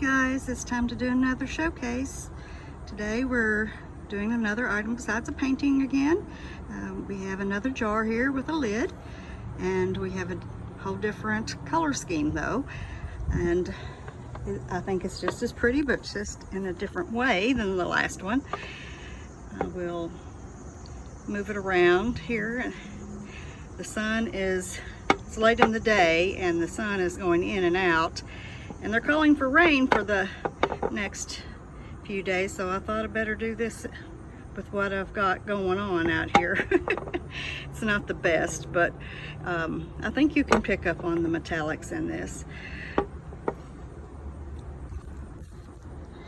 guys, it's time to do another showcase. Today we're doing another item besides a painting again. We have another jar here with a lid, and we have a whole different color scheme though, and I think it's just as pretty, but just in a different way than the last one. I will move it around here. The sun it's late in the day and the sun is going in and out, and they're calling for rain for the next few days, so I thought I'd better do this with what I've got going on out here. It's not the best, but I think you can pick up on the metallics in this.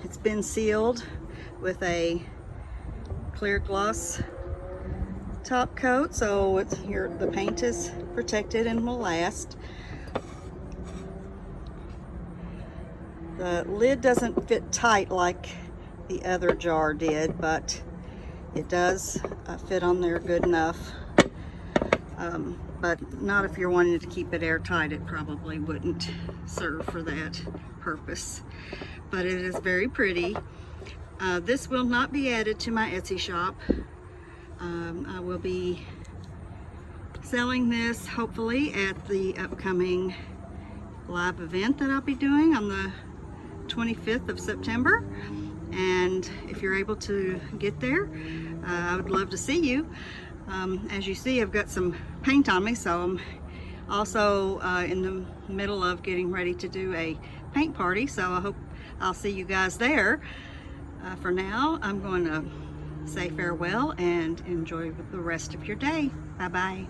It's been sealed with a clear gloss top coat, so the paint is protected and will last. The lid doesn't fit tight like the other jar did, but it does fit on there good enough. But not if you're wanting to keep it airtight. It probably wouldn't serve for that purpose. But it is very pretty. This will not be added to my Etsy shop. I will be selling this hopefully at the upcoming live event that I'll be doing on the 25th of September. And if you're able to get there, I would love to see you. As you see, I've got some paint on me, so I'm also in the middle of getting ready to do a paint party, so I hope I'll see you guys there. For now, I'm going to say farewell and enjoy the rest of your day. Bye-bye.